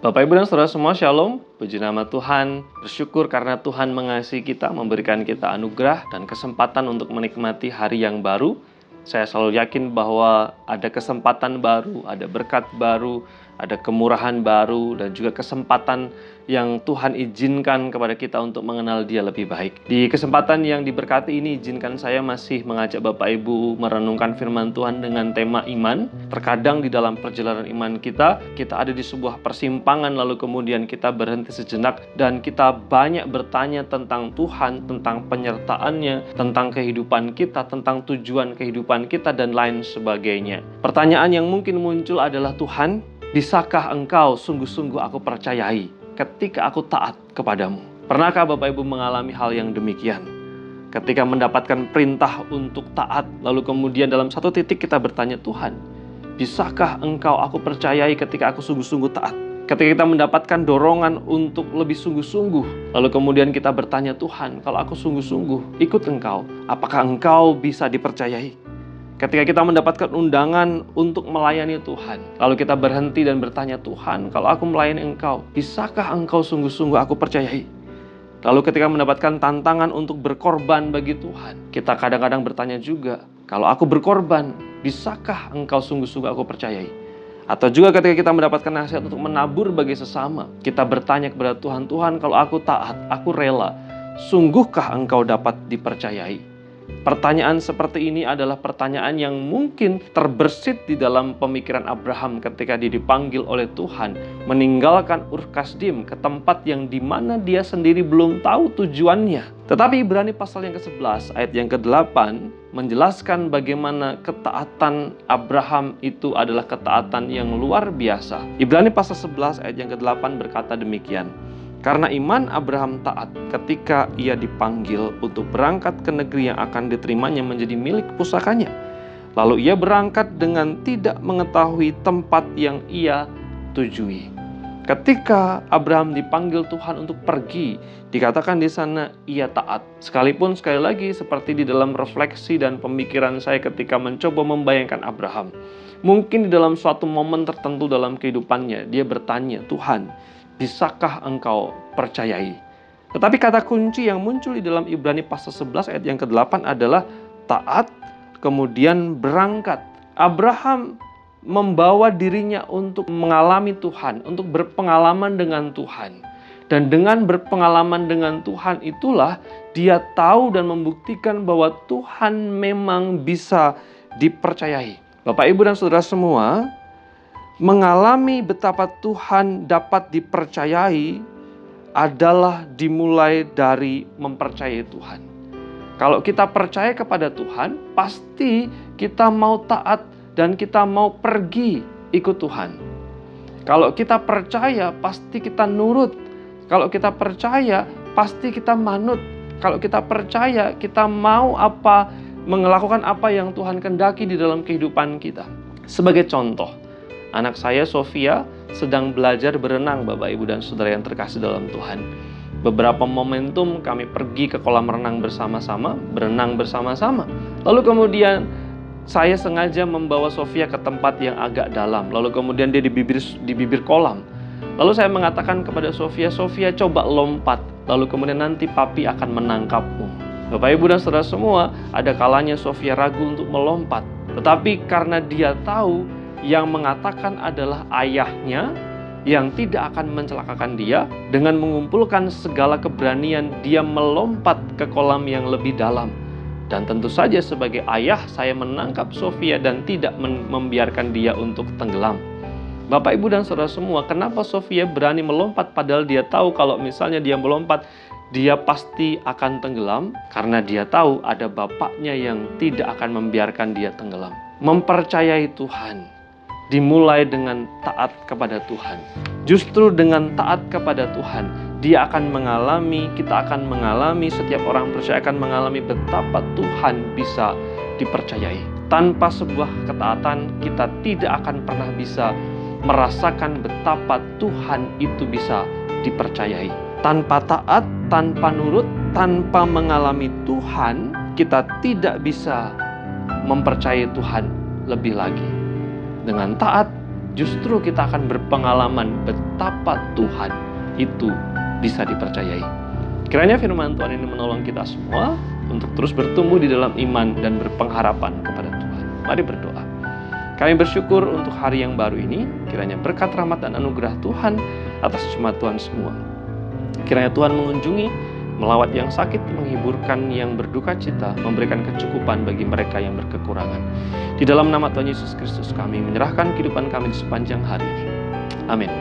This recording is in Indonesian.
Bapak, Ibu, dan Saudara semua, Shalom. Puji nama Tuhan, bersyukur karena Tuhan mengasihi kita, memberikan kita anugerah dan kesempatan untuk menikmati hari yang baru. Saya selalu yakin bahwa ada kesempatan baru, ada berkat baru, ada kemurahan baru, dan juga kesempatan yang Tuhan izinkan kepada kita untuk mengenal Dia lebih baik. Di kesempatan yang diberkati ini, izinkan saya masih mengajak Bapak Ibu merenungkan firman Tuhan dengan tema iman. Terkadang di dalam perjalanan iman kita ada di sebuah persimpangan, lalu kemudian kita berhenti sejenak dan kita banyak bertanya tentang Tuhan, tentang penyertaannya, tentang kehidupan kita, tentang tujuan kehidupan kita, dan lain sebagainya. Pertanyaan yang mungkin muncul adalah, Tuhan, bisakah Engkau sungguh-sungguh aku percayai ketika aku taat kepadamu? Pernahkah Bapak Ibu mengalami hal yang demikian? Ketika mendapatkan perintah untuk taat, lalu kemudian dalam satu titik kita bertanya, Tuhan, bisakah Engkau aku percayai ketika aku sungguh-sungguh taat? Ketika kita mendapatkan dorongan untuk lebih sungguh-sungguh, lalu kemudian kita bertanya, Tuhan, kalau aku sungguh-sungguh ikut Engkau, apakah Engkau bisa dipercayai? Ketika kita mendapatkan undangan untuk melayani Tuhan, lalu kita berhenti dan bertanya, Tuhan, kalau aku melayani Engkau, bisakah Engkau sungguh-sungguh aku percayai? Lalu ketika mendapatkan tantangan untuk berkorban bagi Tuhan, kita kadang-kadang bertanya juga, kalau aku berkorban, bisakah Engkau sungguh-sungguh aku percayai? Atau juga ketika kita mendapatkan nasihat untuk menabur bagi sesama, kita bertanya kepada Tuhan, Tuhan, kalau aku taat, aku rela, sungguhkah Engkau dapat dipercayai? Pertanyaan seperti ini adalah pertanyaan yang mungkin terbersit di dalam pemikiran Abraham ketika dia dipanggil oleh Tuhan meninggalkan Ur Kasdim ke tempat yang dimana dia sendiri belum tahu tujuannya. Tetapi Ibrani pasal yang ke-11 ayat yang ke-8 menjelaskan bagaimana ketaatan Abraham itu adalah ketaatan yang luar biasa. Ibrani pasal 11 ayat yang ke-8 berkata demikian. Karena iman Abraham taat ketika ia dipanggil untuk berangkat ke negeri yang akan diterimanya menjadi milik pusakanya. Lalu ia berangkat dengan tidak mengetahui tempat yang ia tujui. Ketika Abraham dipanggil Tuhan untuk pergi, dikatakan di sana ia taat. Sekalipun sekali lagi seperti di dalam refleksi dan pemikiran saya ketika mencoba membayangkan Abraham. Mungkin di dalam suatu momen tertentu dalam kehidupannya, dia bertanya, Tuhan, bisakah Engkau percayai? Tetapi kata kunci yang muncul di dalam Ibrani pasal 11 ayat yang ke-8 adalah taat, kemudian berangkat. Abraham membawa dirinya untuk mengalami Tuhan, untuk berpengalaman dengan Tuhan. Dan dengan berpengalaman dengan Tuhan itulah dia tahu dan membuktikan bahwa Tuhan memang bisa dipercayai. Bapak, Ibu, dan Saudara semua, mengalami betapa Tuhan dapat dipercayai adalah dimulai dari mempercayai Tuhan. Kalau kita percaya kepada Tuhan, pasti kita mau taat dan kita mau pergi ikut Tuhan. Kalau kita percaya, pasti kita nurut. Kalau kita percaya, pasti kita manut. Kalau kita percaya, kita mau melakukan apa yang Tuhan kehendaki di dalam kehidupan kita. Sebagai contoh, anak saya, Sofia, sedang belajar berenang, Bapak, Ibu, dan Saudara yang terkasih dalam Tuhan. Beberapa momentum kami pergi ke kolam renang bersama-sama, berenang bersama-sama. Lalu kemudian saya sengaja membawa Sofia ke tempat yang agak dalam. Lalu kemudian dia di bibir kolam. Lalu saya mengatakan kepada Sofia, Sofia coba lompat. Lalu kemudian nanti papi akan menangkapmu. Bapak, Ibu, dan Saudara semua, ada kalanya Sofia ragu untuk melompat. Tetapi karena dia tahu yang mengatakan adalah ayahnya yang tidak akan mencelakakan dia, dengan mengumpulkan segala keberanian dia melompat ke kolam yang lebih dalam. Dan tentu saja sebagai ayah saya menangkap Sofia dan tidak membiarkan dia untuk tenggelam. Bapak, Ibu, dan Saudara semua, kenapa Sofia berani melompat padahal dia tahu kalau misalnya dia melompat dia pasti akan tenggelam? Karena dia tahu ada bapaknya yang tidak akan membiarkan dia tenggelam. Mempercayai Tuhan dimulai dengan taat kepada Tuhan. Justru dengan taat kepada Tuhan, kita akan mengalami, setiap orang percaya akan mengalami betapa Tuhan bisa dipercayai. Tanpa sebuah ketaatan, kita tidak akan pernah bisa merasakan betapa Tuhan itu bisa dipercayai. Tanpa taat, tanpa nurut, tanpa mengalami Tuhan, kita tidak bisa mempercayai Tuhan lebih lagi. Dengan taat, justru kita akan berpengalaman betapa Tuhan itu bisa dipercayai. Kiranya firman Tuhan ini menolong kita semua untuk terus bertumbuh di dalam iman dan berpengharapan kepada Tuhan. Mari berdoa. Kami bersyukur untuk hari yang baru ini, kiranya berkat rahmat dan anugerah Tuhan atas jemaat Tuhan semua. Kiranya Tuhan mengunjungi, melawat yang sakit, menghiburkan yang berduka cita, memberikan kecukupan bagi mereka yang berkekurangan. Di dalam nama Tuhan Yesus Kristus kami menyerahkan kehidupan kami di sepanjang hari ini. Amin.